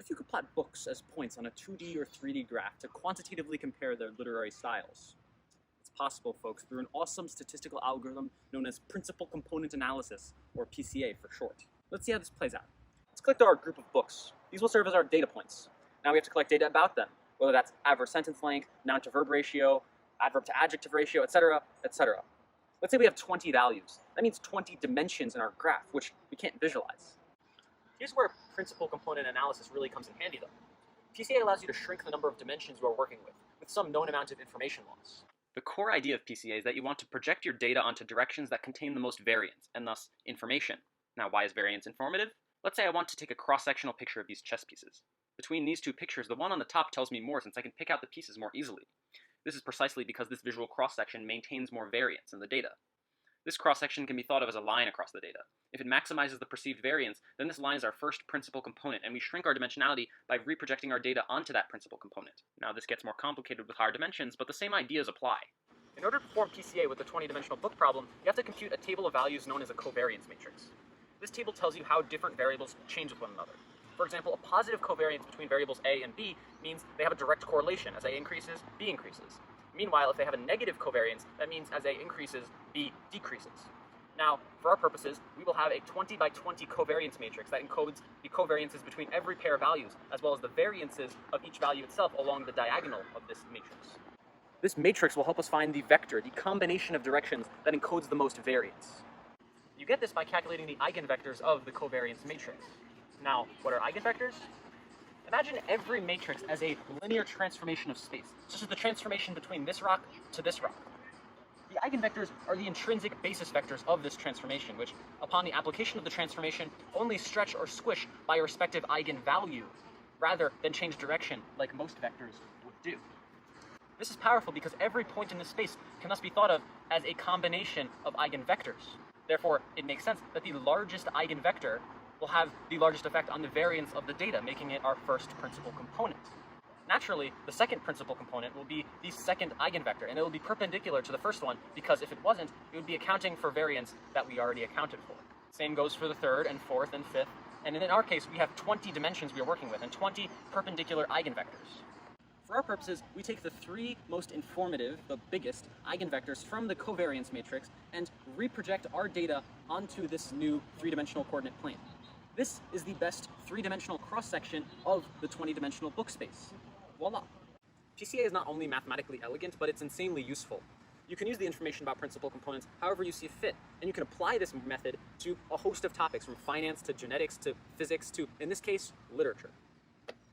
What if you could plot books as points on a 2D or 3D graph to quantitatively compare their literary styles? It's possible, folks, through an awesome statistical algorithm known as principal component analysis, or PCA for short. Let's see how this plays out. Let's collect our group of books. These will serve as our data points. Now we have to collect data about them, whether that's adverb sentence length, noun to verb ratio, adverb to adjective ratio, etc., etc. Let's say we have 20 values. That means 20 dimensions in our graph, which we can't visualize. Here's where principal component analysis really comes in handy, though. PCA allows you to shrink the number of dimensions you are working with some known amount of information loss. The core idea of PCA is that you want to project your data onto directions that contain the most variance, and thus information. Now, why is variance informative? Let's say I want to take a cross-sectional picture of these chess pieces. Between these two pictures, the one on the top tells me more since I can pick out the pieces more easily. This is precisely because this visual cross-section maintains more variance in the data. This cross-section can be thought of as a line across the data. If it maximizes the perceived variance, then this line is our first principal component, and we shrink our dimensionality by reprojecting our data onto that principal component. Now, this gets more complicated with higher dimensions, but the same ideas apply. In order to perform PCA with the 20-dimensional book problem, you have to compute a table of values known as a covariance matrix. This table tells you how different variables change with one another. For example, a positive covariance between variables A and B means they have a direct correlation. As A increases, B increases. Meanwhile, if they have a negative covariance, that means as A increases, B decreases. Now, for our purposes, we will have a 20 by 20 covariance matrix that encodes the covariances between every pair of values, as well as the variances of each value itself along the diagonal of this matrix. This matrix will help us find the vector, the combination of directions that encodes the most variance. You get this by calculating the eigenvectors of the covariance matrix. Now, what are eigenvectors? Imagine every matrix as a linear transformation of space, such as the transformation between this rock to this rock. The eigenvectors are the intrinsic basis vectors of this transformation, which, upon the application of the transformation, only stretch or squish by a respective eigenvalue, rather than change direction like most vectors would do. This is powerful because every point in this space can thus be thought of as a combination of eigenvectors. Therefore, it makes sense that the largest eigenvector will have the largest effect on the variance of the data, making it our first principal component. Naturally, the second principal component will be the second eigenvector, and it will be perpendicular to the first one, because if it wasn't, it would be accounting for variance that we already accounted for. Same goes for the third and fourth and fifth, and in our case, we have 20 dimensions we are working with, and 20 perpendicular eigenvectors. For our purposes, we take the three most informative, the biggest, eigenvectors from the covariance matrix and reproject our data onto this new three-dimensional coordinate plane. This is the best three-dimensional cross-section of the 20-dimensional book space. Voila! PCA is not only mathematically elegant, but it's insanely useful. You can use the information about principal components however you see fit, and you can apply this method to a host of topics, from finance to genetics to physics to, in this case, literature.